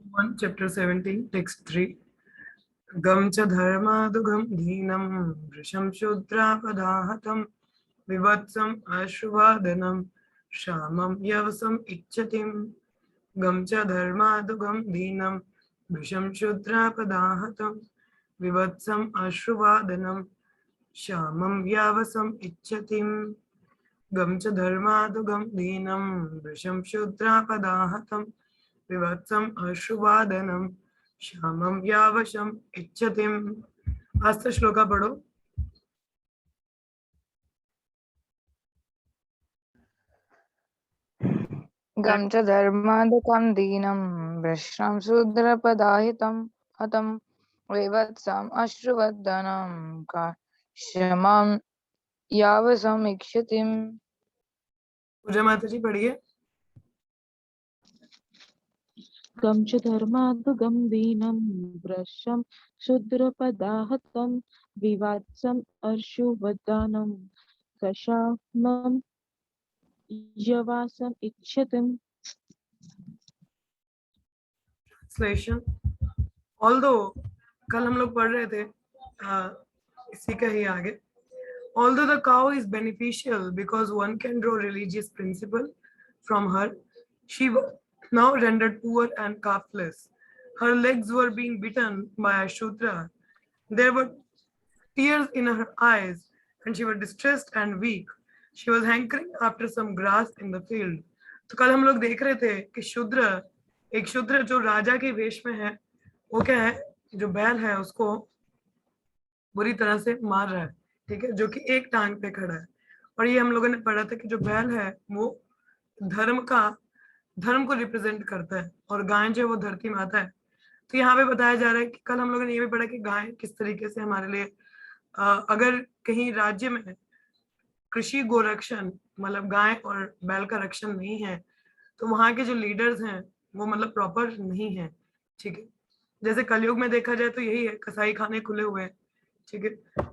1 chapter 17 text 3 गम च धर्मादुगम दीनम वृषम शूद्रापदाहतम विवत्सम आशुवादनम श्यामम यवसम इच्छतिम गम च धर्मादुगम दीनम वृषम शूद्रापदाहतम विवत्सम आशुवादनम श्यामम यावसम इच्छतिम गम च धर्मादुगम दीनम वृषम शूद्रापदाहतम विवत्सम अश्रुवादनम श्यामम यावशम इच्छतिम। आस्था श्लोका पढ़ो। गम च धर्मादकं दीनं वृष्णं शूद्रपदाहितं हतं विवत्सम् अश्रुवदनं क्षमां यावसमीक्षतिम्। पूजा माता जी पढ़िए। गम च धर्मादुगं दीनं वृषं शूद्रपदाहतं विवात्सम् अश्रुवदनं कषामं यवासम इच्छतिम। ट्रांसलेशन। ऑल्दो कल हम लोग पढ़ रहे थे इसी का ही आगे। Although the cow is beneficial because one can draw religious principle from her, she was now rendered poor and calfless. Her legs were being bitten by a Shudra. There were tears in her eyes, and she was distressed and weak. She was hankering after some grass in the field. तो कल हम लोग देख रहे थे कि एक शूद्र जो राजा के वेश में है, वो क्या है, जो बैल है उसको बुरी तरह से मार रहा है, ठीक है, जो कि एक टांग पे खड़ा है। और ये हम लोगों ने पढ़ा था कि जो बैल है वो धर्म को रिप्रेजेंट करता है, और गाय जो है वो धरती माता है। तो यहाँ पे बताया जा रहा है कि कल हम लोगों ने ये भी पढ़ा कि गाय किस तरीके से हमारे लिए अगर कहीं राज्य में कृषि गोरक्षण मतलब गाय और बैल का रक्षण नहीं है, तो वहां के जो लीडर्स हैं वो मतलब प्रॉपर नहीं है, ठीक है। जैसे कलयुग में देखा जाए तो यही है, कसाई खाने खुले हुए हैं, ठीक है।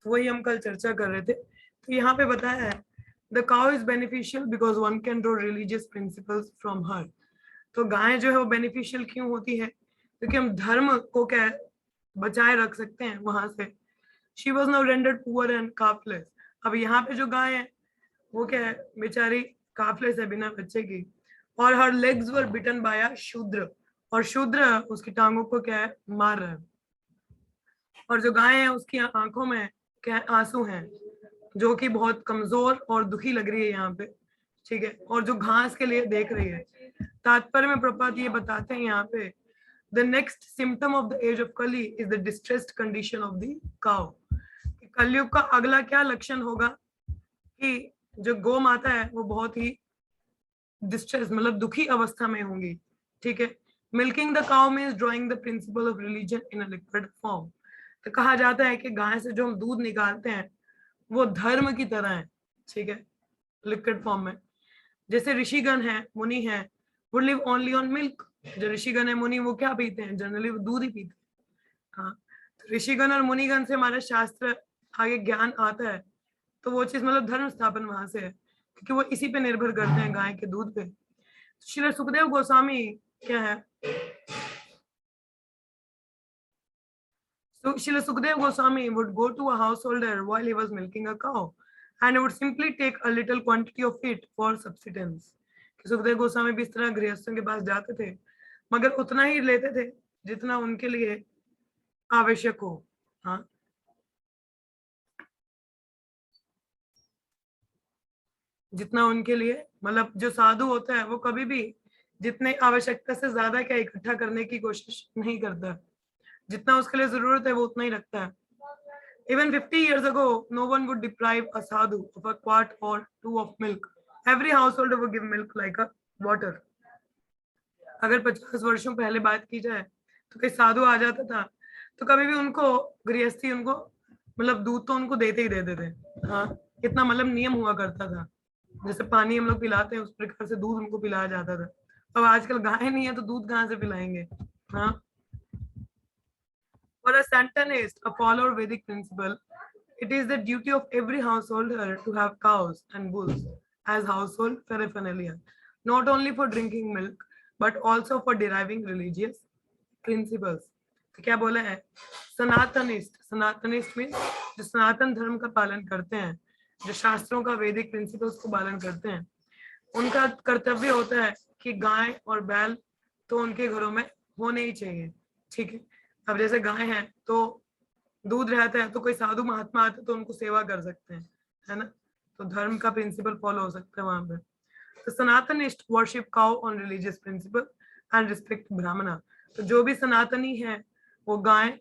वही हम कल चर्चा कर रहे थे। तो यहाँ पे बताया है the cow is beneficial because one can draw religious principles from her. तो गाय जो है वो बेनिफिशियल क्यों होती है, क्योंकि हम धर्म को क्या बचाए रख सकते हैं वहां से। She was now rendered poor and calfless. अब यहाँ पे जो गाय है वो क्या है, बेचारी काफलेस है, बिना बच्चे की। और हर लेग्स वर बिटन बाय अ शूद्र, और शूद्र उसकी टांगों को क्या है, मार रहा है। और जो गाय है उसकी आंखों में क्या आंसू हैं, जो कि बहुत कमजोर और दुखी लग रही है यहाँ पे, ठीक है, और जो घास के लिए देख रही है। तात्पर्य में प्रपात ये बताते हैं यहाँ पे the next symptom of the age of Kali is the distressed condition of the cow. Kaliyug का अगला क्या लक्षण होगा कि जो गौ माता है वो बहुत ही डिस्ट्रेस मतलब दुखी अवस्था में होंगी, ठीक है। Milking the cow means drawing the principle of religion in a liquid form. तो कहा जाता है कि गाय से जो हम दूध निकालते हैं वो धर्म की तरह है, ठीक है, लिक्विड फॉर्म में। जैसे ऋषिगण है, मुनि है, वो लिव ओनली ऑन मिल्क। जो ऋषिगण है, मुनि, वो क्या पीते हैं, जनरली वो दूध ही पीते हैं। हाँ, तो ऋषिगण और मुनिगण से हमारा शास्त्र आगे ज्ञान आता है, तो वो चीज मतलब धर्म स्थापन वहां से है, क्योंकि वो इसी पे निर्भर करते हैं, गाय के दूध पे। श्री सुखदेव गोस्वामी क्या है, so Srila Sukdev Goswami would go to a householder while he was milking a cow, and he would simply take a little quantity of it for subsistence. Sukhdev Goswami भी इस तरह गृहस्थों के पास जाते थे, मगर उतना ही लेते थे जितना उनके लिए आवश्यक हो। हाँ, जितना उनके लिए मतलब जो साधु होता है वो कभी भी जितने आवश्यकता से ज्यादा क्या इकट्ठा करने की कोशिश नहीं करता, जितना उसके लिए जरूरत है वो उतना ही रखता है। Even 50 years ago, no one would deprive a sadhu of a quart or two of milk. Every householder would give milk like a water. अगर 50 वर्षों पहले बात की जाए तो कोई साधु आ जाता था तो कभी भी उनको गृहस्थी उनको मतलब दूध तो उनको देते ही देते थे। हाँ, इतना मतलब नियम हुआ करता था। जैसे पानी हम लोग पिलाते हैं उस प्रकार से दूध उनको पिलाया जाता था। अब आजकल गाय नहीं है तो दूध कहाँ से पिलाएंगे। हाँ, for a Santanist, a follower of Vedic principle, it is the duty of every householder to have cows and bulls as household paraphernalia, not only for drinking milk, but also for deriving religious principles. तो क्या बोला है, सनातनिस्ट means जो सनातन धर्म का पालन करते हैं, जो शास्त्रों का वैदिक प्रिंसिपल्स को पालन करते हैं, उनका कर्तव्य होता है कि गाय और बैल तो उनके घरों में होने ही चाहिए। ठीक है, अब जैसे गाय है तो दूध रहता है, तो कोई साधु महात्मा आते तो उनको सेवा कर सकते हैं, है ना, तो धर्म का प्रिंसिपल फॉलो हो सकता है वहां पे। तो Sanatanist worship cow on religious principle and respect Brahmana. तो जो भी सनातनी है वो गाय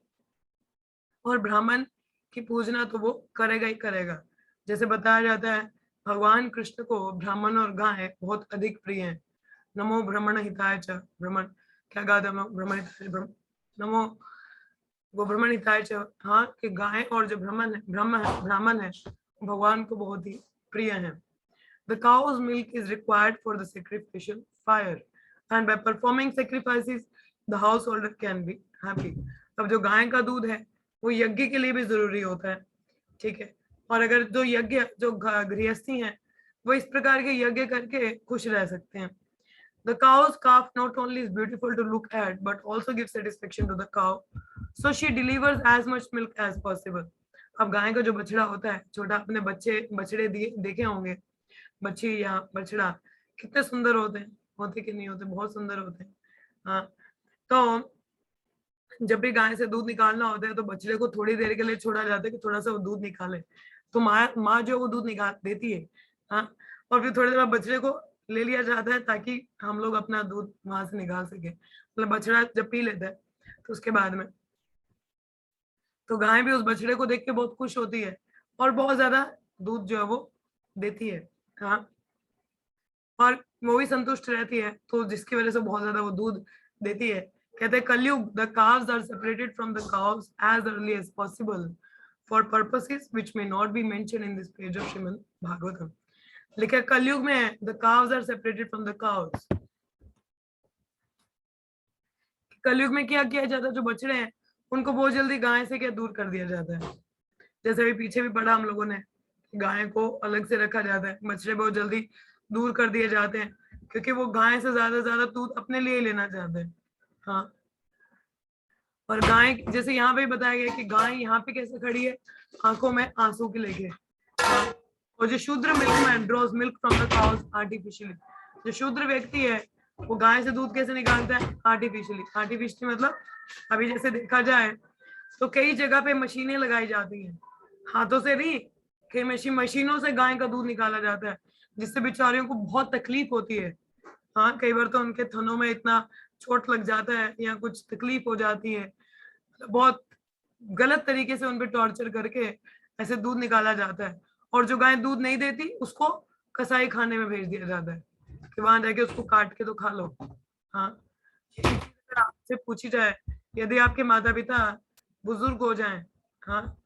और ब्राह्मण की पूजना तो वो करेगा ही करेगा। जैसे बताया जाता है भगवान कृष्ण को ब्राह्मण और गाय बहुत अधिक प्रिय है। नमो ब्राह्मण हिताय च, ब्राह्मण क्या गाता है, ब्राह्मण नमो वो ब्राह्मण हिताय च, हाँ कि गाय और जो ब्राह्मण है भगवान को बहुत ही प्रिय है। The cow's milk is required for the sacrificial fire, and by performing sacrifices, the householder can be happy. अब जो गाय का दूध है वो यज्ञ के लिए भी जरूरी होता है, ठीक है, और अगर जो यज्ञ जो गृहस्थी हैं वो इस प्रकार के यज्ञ करके खुश रह सकते हैं। The cow's calf not only is beautiful to look at, but also gives satisfaction to the cow, so she delivers as much milk as possible. अब गाय का जो बछड़ा होता है छोटा, अपने बछड़े देखे होंगे, बच्ची या बछड़ा कितने सुंदर होते कि नहीं होते, बहुत सुंदर होते हैं। हाँ, तो जब भी गाय से दूध निकालना होता है तो बछड़े को थोड़ी देर के लिए छोड़ा जाता है कि थोड़ा सा वो दूध निकाले, तो माँ जो वो दूध निकाल देती है। हाँ, और फिर थोड़ी देर बाद बछड़े को ले लिया जाता है ताकि हम लोग अपना दूध वहां से निकाल सके। मतलब बछड़ा जब पी लेता है तो उसके बाद में तो गाय भी उस बछड़े को देख के बहुत खुश होती है और बहुत ज्यादा दूध जो है वो देती है। हाँ, और वो भी संतुष्ट रहती है, तो जिसकी वजह से बहुत ज्यादा वो दूध देती है। कहते हैं कलयुग, the calves are separated from the cows as early as possible for purposes which may not be mentioned in this page of Srimad Bhagavatam. लिखा कलयुग में the calves are separated from the cows. कलयुग में क्या किया जाता है, जो बछड़े हैं उनको बहुत जल्दी गाय से क्या दूर कर दिया जाता है। जैसे अभी पीछे भी पढ़ा हम लोगों ने, गाय को अलग से रखा जाता है, बछड़े बहुत जल्दी दूर कर दिए जाते हैं क्योंकि वो गाय से ज्यादा दूध अपने लिए लेना चाहते हैं। हाँ, और गाय जैसे यहाँ पे बताया गया कि गाय यहाँ पे कैसे खड़ी है, आंखों में आंसू के लेके। हाँ, और जो Shudra milkman draws milk from the cows artificially, जो शूद्र व्यक्ति है वो गाय से दूध कैसे निकालता है, आर्टिफिशियली मतलब अभी जैसे देखा जाए तो कई जगह पे मशीनें लगाई जाती हैं, हाथों से नहीं, कई मशीनों से गाय का दूध निकाला जाता है, जिससे बेचारियों को बहुत तकलीफ होती है। हाँ, कई बार तो उनके थनों में इतना चोट लग जाता है या कुछ तकलीफ हो जाती है, बहुत गलत तरीके से उन पे टॉर्चर करके ऐसे दूध निकाला जाता है। और जो गाय दूध नहीं देती उसको कसाई खाने में भेज दिया जाता है कि वहां जाके उसको काट के तो खा लो। हाँ, अगर आपसे पूछी जाए, यदि आपके माता पिता बुजुर्ग हो जाएं, हाँ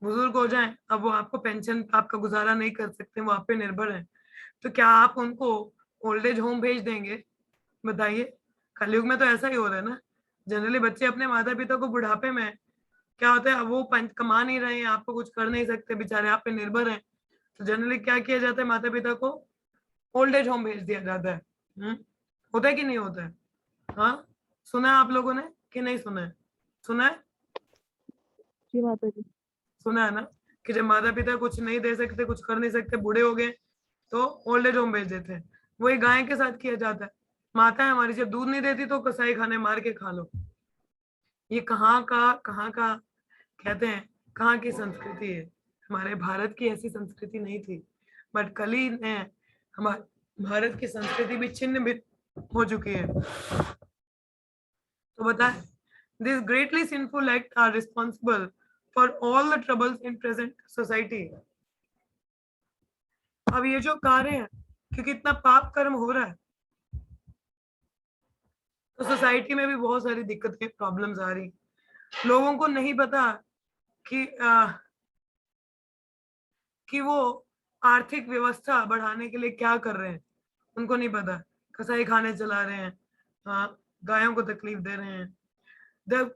बुजुर्ग हो जाएं, अब वो आपको पेंशन आपका गुजारा नहीं कर सकते, वो आप पे निर्भर है, तो क्या आप उनको ओल्ड एज होम भेज देंगे? बताइए, कलयुग में तो ऐसा ही हो रहा है ना। जनरली बच्चे अपने माता पिता को बुढ़ापे में क्या होता है, वो कमा नहीं रहे हैं, आपको कुछ कर नहीं सकते, बेचारे आप पे निर्भर हैं, तो जनरली क्या किया जाता है, माता पिता को ओल्ड एज होम भेज दिया जाता है। होता है कि नहीं होता है? हाँ, सुना है आप लोगों ने कि नहीं सुना है? सुना है? जी माता जी। सुना है ना कि जब माता पिता कुछ नहीं दे सकते, कुछ कर नहीं सकते, बूढ़े हो गए, तो ओल्ड एज होम भेज देते हैं। वही गाय के साथ किया जाता है। माता है हमारी जब दूध नहीं देती तो कसाई खाने मार के खा लो। ये कहाँ का कहते हैं, कहाँ की संस्कृति है? हमारे भारत की ऐसी संस्कृति नहीं थी, बट कली ने हमारे भारत की संस्कृति भी छिन्न भिन्न हो चुकी है। तो बताए, this greatly sinful act are responsible for all the troubles in present society. अब ये जो कार्य है, क्योंकि इतना पाप कर्म हो रहा है, तो सोसाइटी में भी बहुत सारी दिक्कतें प्रॉब्लम्स आ रही। लोगों को नहीं पता कि वो आर्थिक व्यवस्था बढ़ाने के लिए क्या कर रहे हैं, उनको नहीं पता। कसाई खाने चला रहे हैं, हाँ, गायों को तकलीफ दे रहे हैं।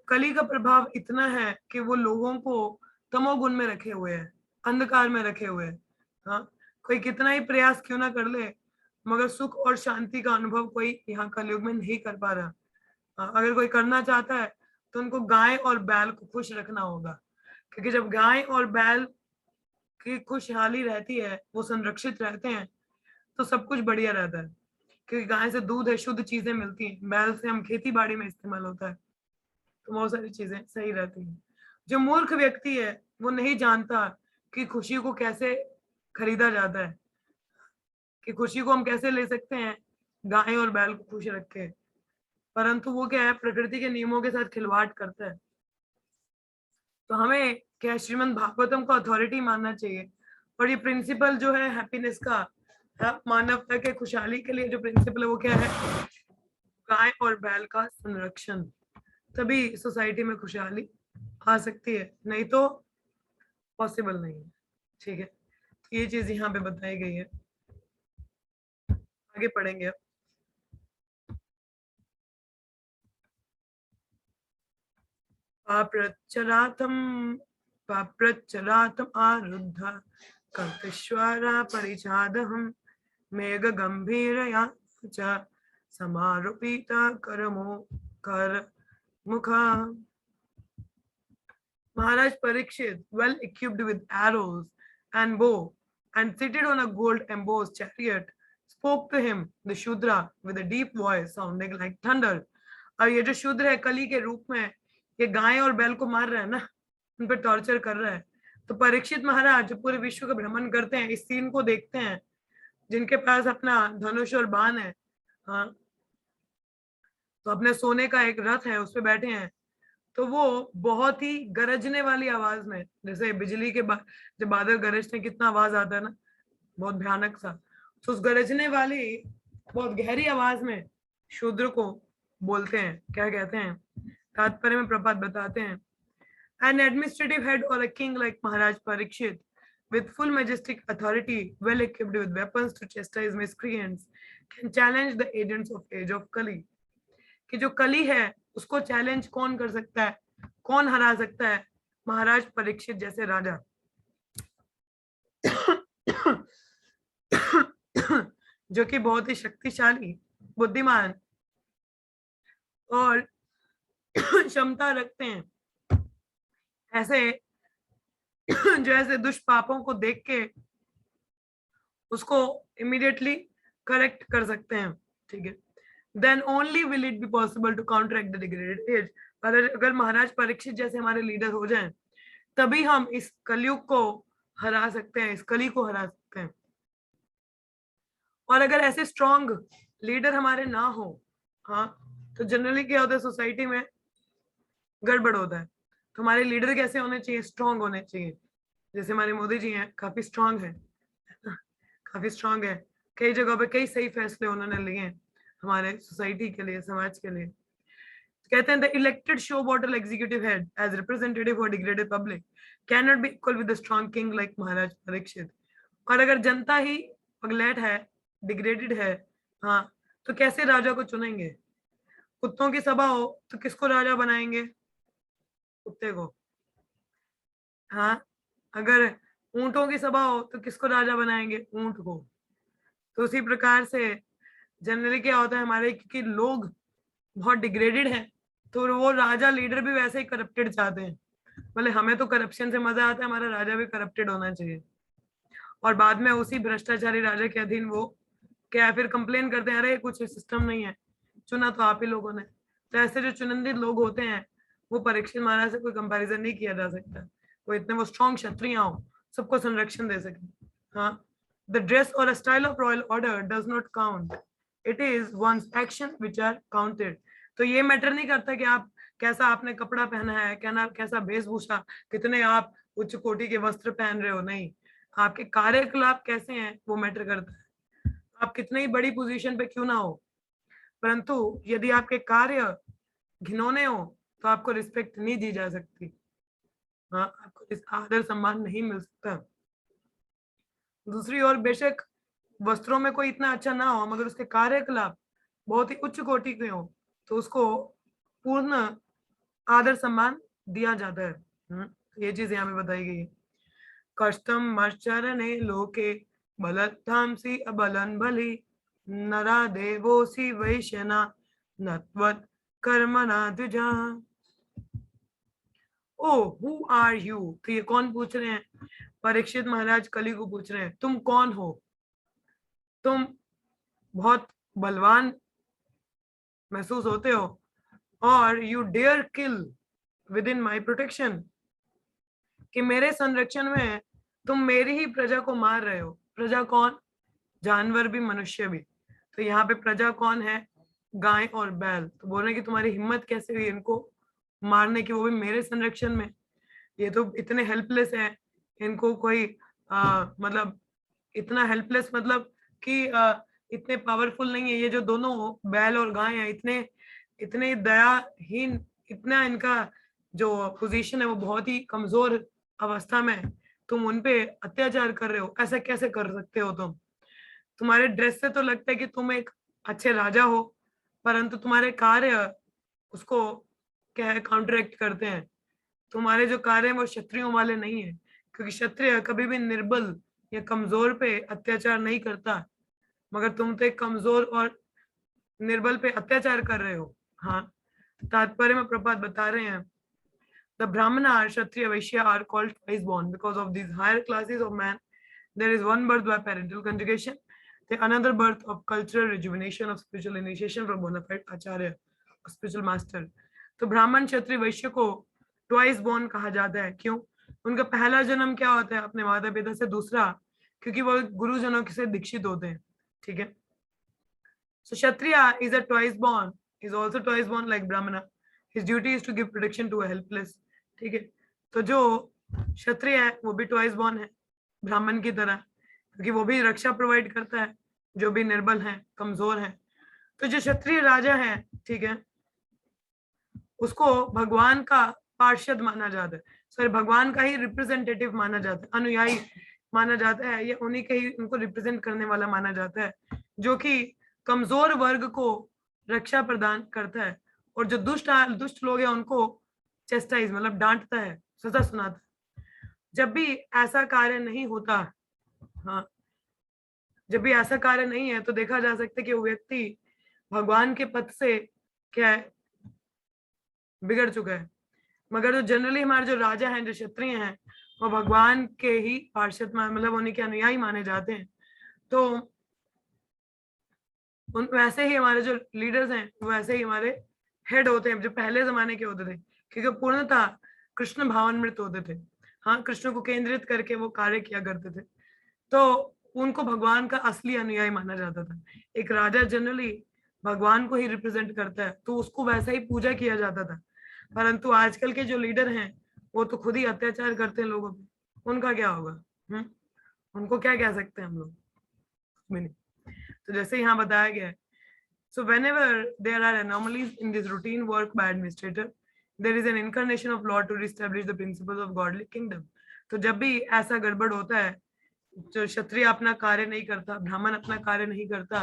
कली का प्रभाव इतना है कि वो लोगों को तमोगुण में रखे हुए हैं, अंधकार में रखे हुए हैं। हाँ, कोई कितना ही प्रयास क्यों ना कर ले, मगर सुख और शांति का अनुभव कोई यहाँ कलयुग में नहीं कर पा रहा। अगर कोई करना चाहता है तो उनको गाय और बैल को खुश रखना होगा, क्योंकि जब गाय और बैल की खुशहाली रहती है, वो संरक्षित रहते हैं, तो सब कुछ बढ़िया रहता है। क्योंकि गाय से दूध है, शुद्ध चीजें मिलती हैं, बैल से हम खेती बाड़ी में इस्तेमाल होता है, तो बहुत सारी चीजें सही रहती हैं। जो मूर्ख व्यक्ति है वो नहीं जानता कि खुशी को कैसे खरीदा जाता है, कि खुशी को हम कैसे ले सकते हैं गाय और बैल को खुश रख के, परंतु वो क्या है, प्रकृति के नियमों के साथ खिलवाड़ करता है। तो हमें क्या श्रीमद् भागवतम को अथॉरिटी मानना चाहिए, और ये प्रिंसिपल जो है हैप्पीनेस का, मानवता के खुशहाली के लिए जो प्रिंसिपल है वो क्या है, गाय और बैल का संरक्षण। तभी सोसाइटी में खुशहाली आ सकती है, नहीं तो पॉसिबल नहीं है। ठीक है, तो ये चीज यहाँ पे बताई गई है, आगे पढ़ेंगे अब। पाप्रच्चरातम आरुद्ध कर्कश्वारा परिचादहम मेघ गंभीरया च समारोपिता करमो कर मुखा। Maharaj Parikshit, well equipped with arrows and bow and seated on a gold embossed chariot, spoke to him, the Shudra, with a deep voice sounding like thunder. और ये जो शूद्र है कली के रूप में, ये गाय और बैल को मार रहा है ना, उन पर टॉर्चर कर रहा है। तो परीक्षित महाराज जो पूरे विश्व का भ्रमण करते हैं, इस सीन को देखते हैं, जिनके पास अपना धनुष और बाण है, हाँ, तो अपने सोने का एक रथ है, उस पे बैठे हैं, तो वो बहुत ही गरजने वाली आवाज में, जैसे बिजली के जब बादल गरजते हैं कितना आवाज आता है ना, बहुत भयानक सा, तो उस गरजने वाली बहुत गहरी आवाज में शूद्र को बोलते हैं। क्या कहते हैं, तात्पर्य में प्रपात बताते हैं, एन एडमिनिस्ट्रेटिव हेड और a king like Maharaj Parikshit with full majestic authority, well equipped with weapons to chastise miscreants, can challenge the agents of age of Kali. कि जो कली है उसको चैलेंज कौन कर सकता है, कौन हरा सकता है, महाराज परीक्षित जैसे राजा। जो कि बहुत ही शक्तिशाली, बुद्धिमान और क्षमता रखते हैं, ऐसे जो ऐसे दुष्पापों को देख के उसको इमीडिएटली करेक्ट कर सकते हैं। ठीक है, then only will it be possible to counteract the degraded age. अगर महाराज परीक्षित जैसे हमारे लीडर हो जाएं, तभी हम इस कलयुग को हरा सकते हैं, इस कली को हरा सकते हैं। और अगर ऐसे स्ट्रॉन्ग लीडर हमारे ना हो, हाँ, तो जनरली क्या होता है, सोसाइटी में गड़बड़ होता है। तो हमारे लीडर कैसे होने चाहिए, स्ट्रॉन्ग होने चाहिए। जैसे हमारे मोदी जी हैं, काफी स्ट्रॉन्ग है, काफी स्ट्रॉन्ग है, कई जगह पे कई सही फैसले उन्होंने लिए हैं हमारे सोसाइटी के लिए, समाज के लिए। कहते हैं the elected show bottle executive head as representative for degraded public can not be equal with the strong king like Maharaj Parikshit. और अगर जनता ही पगलेट है, डिग्रेडेड है, हाँ, तो कैसे राजा को चुनेंगे। कुत्तों की सभा हो तो किसको राजा बनाएंगे, कुत्ते को। हाँ, अगर ऊंटों की सभा हो तो किसको राजा बनाएंगे, ऊंट को। तो उसी प्रकार से जनरली क्या होता है हमारे, क्योंकि लोग बहुत डिग्रेडेड हैं, तो वो राजा लीडर भी वैसे ही करप्टेड चाहते हैं। भले हमें तो करप्शन से मजा आता है, हमारा राजा भी करप्टेड होना चाहिए। और बाद में उसी भ्रष्टाचारी राजा के अधीन वो क्या फिर कंप्लेन करते हैं, अरे कुछ सिस्टम नहीं है, चुना तो आप ही लोगों ने। तो ऐसे जो चुनिंदित लोग होते हैं, वो परीक्षित महाराज से कोई कंपैरिजन नहीं किया जा सकता। वो इतने वो स्ट्रॉन्ग क्षत्रिय हो, सबको संरक्षण दे सके। हाँ, द ड्रेस और style of royal order does not count, it is once action which are counted. तो ये मैटर नहीं करता कि आप कैसा आपने कपड़ा पहना है, कैसा वेशभूषा, कितने आप उच्च कोटि के वस्त्र पहन रहे हो, नहीं, आपके कार्यकलाप कैसे हैं वो मैटर करता है। आप कितनी ही बड़ी पोजीशन पे क्यों ना हो, परंतु यदि आपके कार्य घिनौने हो तो आपको रिस्पेक्ट नहीं दी जा सकती। हाँ, आपको इस आदर सम्मान नहीं मिल सकता। दूसरी ओर बेशक वस्त्रों में कोई इतना अच्छा ना हो, मगर उसके कार्यकलाप बहुत ही उच्च कोटि के हो, तो उसको पूर्ण आदर सम्मान दिया जाता है। ये चीज यहाँ पे बताई गई है। कष्टम मश्चरणे लोके बलत्थांसी अबलन भली नरा देवोसी वैश्यना नत्वत् कर्मणा द्विजा। ओ हु आर यू, तो ये कौन पूछ रहे हैं? परीक्षित महाराज कली को पूछ रहे हैं, तुम कौन हो? तुम बहुत बलवान महसूस होते हो और you dare kill within my protection, कि मेरे संरक्षण में तुम मेरी ही प्रजा को मार रहे हो। प्रजा कौन? जानवर भी, मनुष्य भी। तो यहाँ पे प्रजा कौन है? गाय और बैल। तो बोल रहे कि तुम्हारी हिम्मत कैसे हुई इनको मारने की, वो भी मेरे संरक्षण में। ये तो इतने हेल्पलेस है, इनको कोई मतलब इतना हेल्पलेस, मतलब कि इतने पावरफुल नहीं है। ये जो दोनों बैल और गाय हैं, इतने इतने दयाहीन, इतना इनका जो पोजीशन है वो बहुत ही कमजोर अवस्था में है। तुम उनपे अत्याचार कर रहे हो, ऐसा कैसे कर सकते हो? तुम्हारे ड्रेस से तो लगता है कि तुम एक अच्छे राजा हो, परंतु तुम्हारे कार्य उसको क्या है, काउंटरएक्ट करते हैं। तुम्हारे जो कार्य हैं वो क्षत्रियों वाले नहीं है, क्योंकि क्षत्रिय कभी भी निर्बल या कमजोर पे अत्याचार नहीं करता, मगर तुम तो एक कमजोर और निर्बल पे अत्याचार कर रहे हो। हाँ, तात्पर्य में प्रपात बता रहे हैं, the brahmana, kshatriya, vaishya are called twice born because of these higher classes of man. There is one birth by parental conjugation, the another birth of cultural rejuvenation of spiritual initiation from bona fide acharya, spiritual master. तो ब्राह्मण, क्षत्रिय, वैश्य को twice born कहा जाता है। क्यों? उनका पहला जन्म क्या होता है? अपने माता पिता से। दूसरा, क्योंकि वो गुरुजनों से दीक्षित होते हैं। ठीक है, so kshatriya is a twice born, is also twice born like brahmana. His duty is to give protection to a helpless. ठीक है, तो जो क्षत्रिय है वो भी ट्वाइस बॉर्न है ब्राह्मण की तरह, क्योंकि वो भी रक्षा प्रोवाइड करता है जो भी निर्बल है, कमजोर है। तो जो क्षत्रिय राजा है, ठीक है, उसको भगवान का पार्षद माना जाता है, सॉरी भगवान का ही रिप्रेजेंटेटिव माना जाता है, अनुयायी माना जाता है, या उन्हीं के ही उनको रिप्रेजेंट करने वाला माना जाता है, जो कि कमजोर वर्ग को रक्षा प्रदान करता है, और जो दुष्ट लोग हैं उनको चेस्टाइज मतलब डांटता है, सजा सुनाता है। जब भी ऐसा कार्य नहीं होता, हाँ, जब भी ऐसा कार्य नहीं है तो देखा जा सकता है कि वो व्यक्ति भगवान के पथ से क्या है, बिगड़ चुका है। मगर जो जनरली हमारे जो राजा हैं, जो क्षत्रिय हैं, वो भगवान के ही पार्षद मतलब उन्हीं के अनुयायी माने जाते हैं। तो उन वैसे ही हमारे जो लीडर्स हैं वैसे ही हमारे हेड होते हैं, जो पहले जमाने के होते थे, क्योंकि पूर्णतः कृष्ण भावान्वित होते थे। हाँ, कृष्ण को केंद्रित करके वो कार्य किया करते थे, तो उनको भगवान का असली अनुयायी माना जाता था। एक राजा जनरली भगवान को ही रिप्रेजेंट करता है, तो उसको वैसा ही पूजा किया जाता था। परंतु आजकल के जो लीडर हैं वो तो खुद ही अत्याचार करते हैं लोगों पे, उनका क्या होगा? उनको क्या कह सकते हैं हम लोग? नहीं। तो जैसे यहाँ बताया गया है, so whenever there are anomalies in this routine work by administrator, there is an incarnation of Lord to reestablish the principles of godly kingdom. तो जब भी ऐसा गड़बड़ होता है, जो क्षत्रिय अपना कार्य नहीं करता, ब्राह्मण अपना कार्य नहीं करता,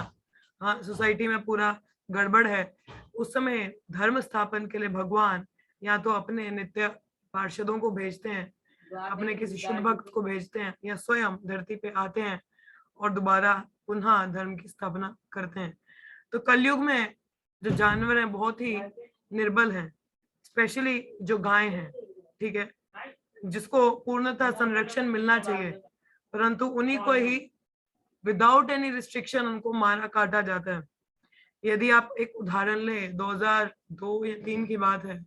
हाँ, सोसाइटी में पूरा गड़बड़ है, उस समय धर्म स्थापन के लिए भगवान या तो अपने नित्य पार्षदों को भेजते हैं, अपने किसी शुद्ध भक्त को भेजते हैं, या स्वयं धरती पे आते हैं और दोबारा पुनः धर्म की स्थापना करते हैं। तो कलयुग में जो जानवर हैं बहुत ही निर्बल हैं, स्पेशली जो गाय हैं, ठीक है, जिसको पूर्णतः संरक्षण मिलना चाहिए, परंतु उन्हीं को ही विदाउट एनी रिस्ट्रिक्शन उनको मारा काटा जाता है। यदि आप एक उदाहरण लें, 2002 या 2003 की बात है,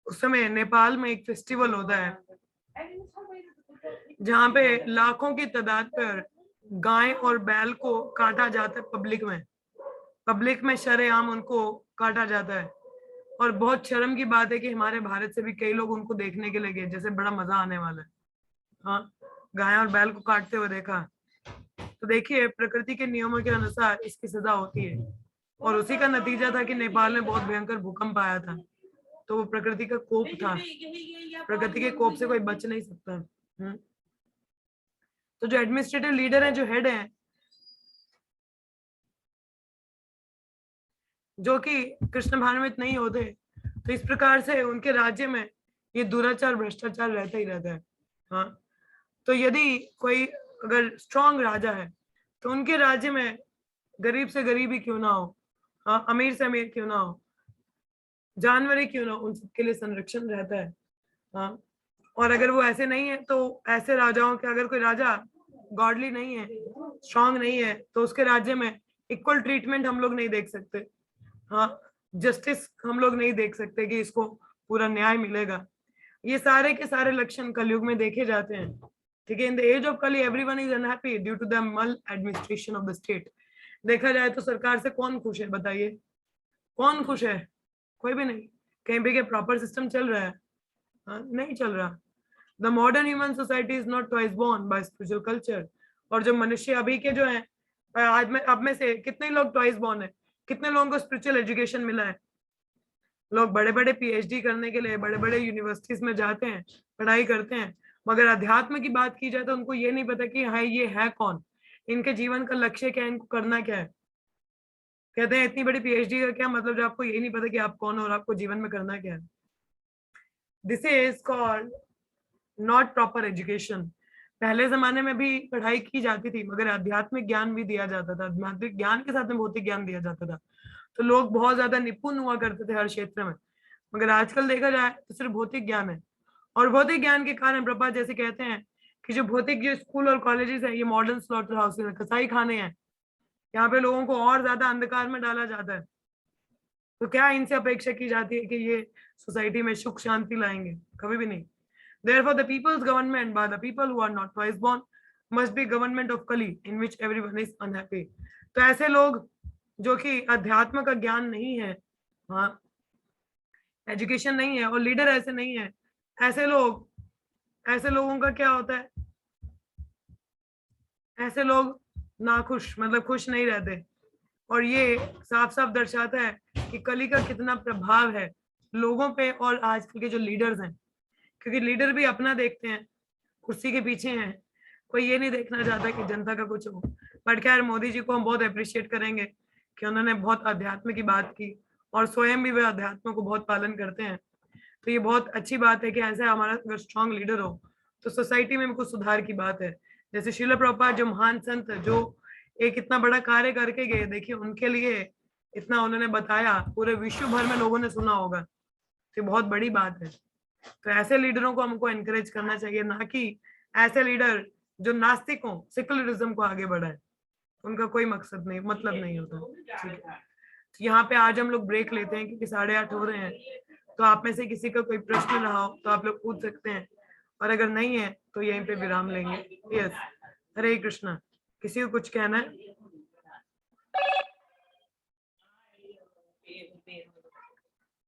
उस समय नेपाल में एक फेस्टिवल होता है जहाँ पे लाखों की तादाद पर गाय और बैल को काटा जाता है पब्लिक में शरेआम उनको काटा जाता है। और बहुत शर्म की बात है कि हमारे भारत से भी कई लोग उनको देखने के लिए गए, जैसे बड़ा मजा आने वाला है। हाँ, गाय और बैल को काटते हुए देखा। तो देखिए, प्रकृति के नियमों के अनुसार इसकी सजा होती है, और उसी का नतीजा था कि नेपाल में बहुत भयंकर भूकंप आया था। तो वो प्रकृति का कोप था, प्रकृति के कोप से कोई बच नहीं सकता। तो जो एडमिनिस्ट्रेटिव लीडर हैं, जो हेड हैं, जो कि कृष्ण भावान्वित नहीं होते, तो इस प्रकार से उनके राज्य में ये दुराचार भ्रष्टाचार रहता ही रहता है। हाँ, तो यदि कोई अगर स्ट्रांग राजा है तो उनके राज्य में गरीब से गरीब ही क्यों ना हो, अमीर से अमीर क्यों ना हो, जानवर ही क्यों ना हो, उन सबके लिए संरक्षण रहता है। हाँ, और अगर वो ऐसे नहीं है तो ऐसे राजाओं के, अगर कोई राजा गॉडली नहीं है, स्ट्रांग नहीं है, तो उसके राज्य में इक्वल ट्रीटमेंट हम लोग नहीं देख सकते। हाँ, जस्टिस हम लोग नहीं देख सकते कि इसको पूरा न्याय मिलेगा। ये सारे के सारे लक्षण कलयुग में देखे जाते हैं। ठीक है, in the age of Kali everyone is unhappy due to the maladministration of the state. देखा जाए तो सरकार से कौन खुश है, बताइए, कौन खुश है? कोई भी नहीं। कहीं पे क्या प्रॉपर सिस्टम चल रहा है? नहीं चल रहा। The modern human society is not twice born by spiritual culture. और जो मनुष्य अभी के जो है, आज में अब में से कितने लोग ट्वाइस बोर्न है? कितने लोगों को स्पिरिचुअल एजुकेशन मिला है? लोग बड़े बड़े पीएचडी करने के लिए बड़े बड़े यूनिवर्सिटीज में जाते हैं, पढ़ाई करते हैं, मगर अध्यात्म की बात की जाए तो उनको ये नहीं पता कि हाँ ये है कौन, इनके जीवन का लक्ष्य क्या है, इनको करना क्या है। कहते हैं इतनी बड़ी पीएचडी का क्या मतलब जब आपको ये नहीं पता कि आप कौन हो और आपको जीवन में करना क्या है। This is called not proper education. पहले जमाने में भी पढ़ाई की जाती थी, मगर आध्यात्मिक ज्ञान भी दिया जाता था, आध्यात्मिक ज्ञान के साथ में भौतिक ज्ञान दिया जाता था, तो लोग बहुत ज्यादा निपुण हुआ करते थे हर क्षेत्र में। मगर आजकल देखा जाए तो सिर्फ भौतिक ज्ञान है, और भौतिक ज्ञान के कारण प्रभुपाद जैसे कहते हैं कि जो भौतिक जो स्कूल और कॉलेजेस है, ये मॉडर्न स्लॉटर हाउस है, कसाई खाने हैं। यहाँ पे लोगों को और ज्यादा अंधकार में डाला जाता है। तो क्या इनसे अपेक्षा की जाती है कि ये सोसाइटी में सुख शांति लाएंगे? कभी भी नहीं। Therefore, the people's government by the people who are not twice born must be government of Kali in which everyone is unhappy. तो ऐसे लोग जो कि अध्यात्म का ज्ञान नहीं है, हाँ, एजुकेशन नहीं है, और लीडर ऐसे नहीं है, ऐसे लोग, ऐसे लोगों का क्या होता है? ऐसे लोग नाखुश, मतलब खुश नहीं रहते। और ये साफ साफ दर्शाता है कि कली का कितना प्रभाव है लोगों पे और आजकल के जो लीडर्स हैं, क्योंकि लीडर भी अपना देखते हैं, कुर्सी के पीछे हैं, कोई ये नहीं देखना चाहता कि जनता का कुछ हो। बट खैर, मोदी जी को हम बहुत अप्रिशिएट करेंगे कि उन्होंने बहुत अध्यात्म की बात की और स्वयं भी वे अध्यात्म को बहुत पालन करते हैं। तो ये बहुत अच्छी बात है कि ऐसे हमारा अगर स्ट्रॉन्ग लीडर हो तो सोसाइटी में भी कुछ सुधार की बात है। जैसे श्रील प्रभुपाद जो महान संत जो एक इतना बड़ा कार्य करके गए, देखिए उनके लिए इतना उन्होंने बताया, पूरे विश्व भर में लोगों ने सुना होगा, तो बहुत बड़ी बात है। तो ऐसे लीडरों को हमको एनकरेज करना चाहिए, ना कि ऐसे लीडर जो नास्तिक हो, सेकुलरिज्म को आगे बढ़ाए, उनका कोई मकसद नहीं, मतलब नहीं होता। ठीक है, तो यहाँ पे आज हम लोग ब्रेक लेते हैं क्योंकि 8:30 हो रहे हैं। तो आप में से किसी का कोई प्रश्न रहा हो तो आप लोग पूछ सकते हैं, और अगर नहीं है तो यहीं पे विराम लेंगे। यस, हरे कृष्णा। किसी को कुछ कहना है?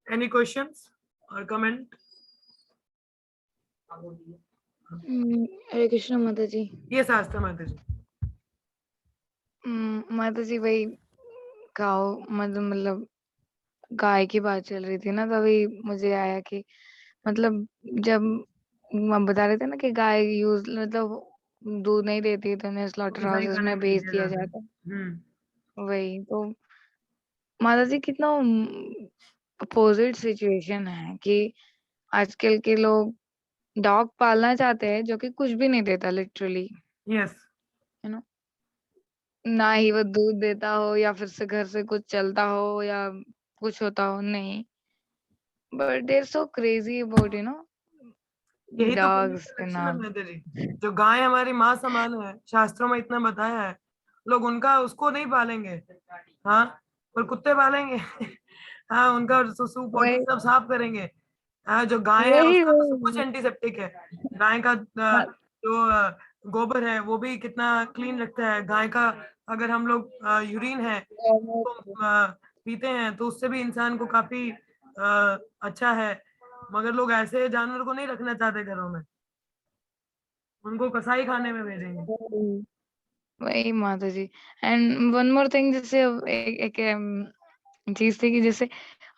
एनी क्वेश्चंस और कमेंट? हरे कृष्ण माता जी। ये शास्त्र माता जी। माता जी वही गाओ मतलब गाय की बात चल रही थी ना, तभी मुझे आया कि मतलब जब हम बता रहे थे ना कि गाय यूज मतलब दूध नहीं देती तो उन्हें स्लॉटर कसाई हाउसेस खाने में में भेज भेजा दिया जाता है। जाता। वही तो माता जी कितना अपोजिट सिचुएशन है कि आजकल के लोग डॉग पालना चाहते हैं जो कि कुछ भी नहीं देता लिटरली, यस, है ना। ना ही वो दूध देता हो या फिर से घर से कुछ चलता हो या कुछ होता हो, नहीं। But they are so crazy about यही तो कली डॉग्स का एंड लक्षण है ऑल। माता जी। जो गाय हमारी माँ समान है, शास्त्रों में इतना बताया है, लोग उनका उसको नहीं पालेंगे, हाँ, और कुत्ते पालेंगे। हाँ, उनका सुसु पोटी वही सब साफ करेंगे। हाँ, जो गाय है वही उसका तो सब कुछ वही एंटीसेप्टिक है। गाय का मा- जो गोबर है वो भी कितना क्लीन रखता है। गाय का अगर हम लोग यूरिन है उसको पीते हैं तो उससे भी इंसान को काफी अच्छा है। मगर लोग ऐसे जानवर को नहीं रखना चाहते घरों में, उनको कसाई खाने में भेजेंगे। वही वही माता जी। एंड वन मोर थिंग, जैसे अब एक चीज थी कि जैसे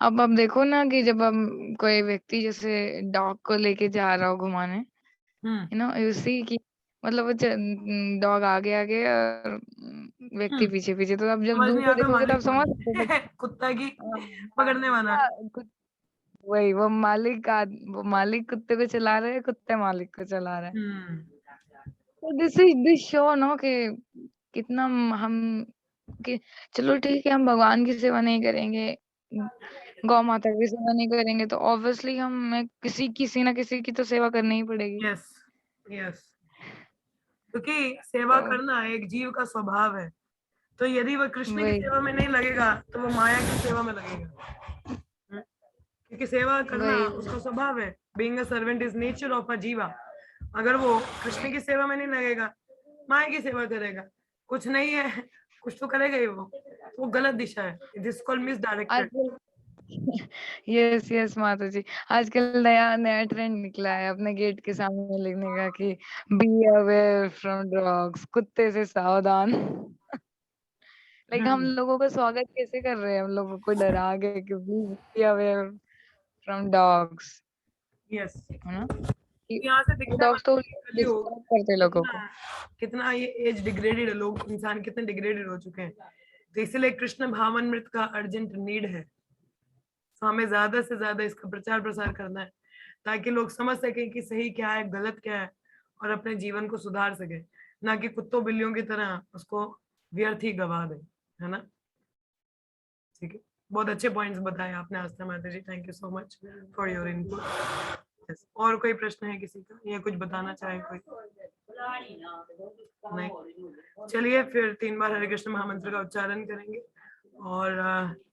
अब देखो ना कि जब हम कोई व्यक्ति जैसे डॉग को लेके जा रहा हो घुमाने, हम्म, यू सी कि मतलब वो डॉग आगे आगे और व्यक्ति हम्म, पीछे पीछे, तो अब जब समझ दूर नहीं से आता देखोगे तो मालिक आप कौन समझ सकते हो कि है। कुत्ता की पकड़ने वाला। हाँ, वही वो मालिक कुत्ते को चला रहे है, कुत्ते मालिक को चला रहे हैं। हम्म, तो दिस शो नो कि कितना हम कि चलो ठीक है, हम भगवान की सेवा नहीं करेंगे, गौ माता की सेवा नहीं करेंगे, तो ऑब्वियसली हमें किसी ना किसी की तो सेवा करनी ही पड़ेगी। यस, यस, क्योंकि सेवा तो करना एक जीव का स्वभाव है। तो यदि वह कृष्ण की वही सेवा में नहीं लगेगा तो वो माया की सेवा में लगेगा। क्योंकि सेवा करना वही उसका स्वभाव है। Being a servant is nature of a जीवा। अगर वो कृष्ण की सेवा में नहीं लगेगा, माया की सेवा करेगा, कुछ नहीं है, कुछ तो करेगा ही वो गलत दिशा है। This called miss directed. आजकल यस यस माता जी, आजकल नया नया ट्रेंड निकला है अपने गेट के सामने लिखने का कि बी अवेयर फ्रॉम डॉग्स, कुत्ते से सावधान। लाइक हम लोगों का स्वागत कैसे कर रहे हैं, हम लोगों को डरा के कि be aware from dogs, yes, है ना, कि यहाँ से दिखता है डॉग्स तो मतलब कलयुग डिस्टर्ब करते हैं लोगों को। कितना कितना ये एज डिग्रेडेड है। लोग, इंसान कितने डिग्रेडेड हो चुके हैं। तो इसलिए कृष्ण भावामृत का अर्जेंट नीड है। तो हमें ज्यादा से ज्यादा इसका प्रचार प्रसार करना है, ताकि लोग समझ सकें कि सही क्या है, गलत क्या है, और अपने जीवन को सुधार सके, ना कि कुत्तों बिल्लियों की तरह उसको व्यर्थ ही गवा दे, है ना। ठीक है, बहुत अच्छे पॉइंट्स बताए आपने Astha Mata ji. Thank you so much for your input. और कोई प्रश्न है किसी का, या कुछ बताना चाहे कोई? नहीं, चलिए फिर 3 बार हरे कृष्ण महामंत्र का उच्चारण करेंगे, और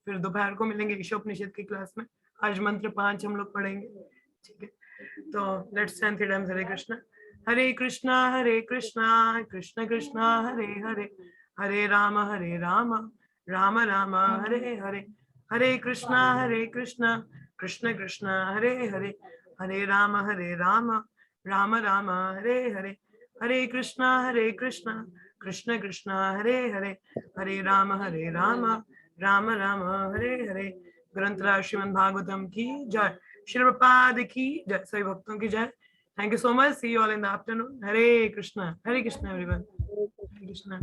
फिर दोपहर को मिलेंगे ईशोपनिषद की क्लास में। आज मंत्र 5 हम लोग पढ़ेंगे। ठीक है, तो लेट्स चैंट 3 टाइम्स हरे कृष्ण। हरे कृष्णा कृष्ण कृष्णा हरे हरे, हरे राम राम राम हरे हरे, हरे कृष्णा कृष्ण कृष्ण हरे हरे, हरे राम राम राम हरे हरे, हरे कृष्णा कृष्ण कृष्ण हरे हरे, हरे राम राम राम हरे हरे। ग्रंथराज श्रीमद् भागवतम की जय, श्री प्रभुपाद की जय, सभी भक्तों की जय। Thank you so much. See you all in the afternoon. Hare Krishna everyone. Hare Krishna.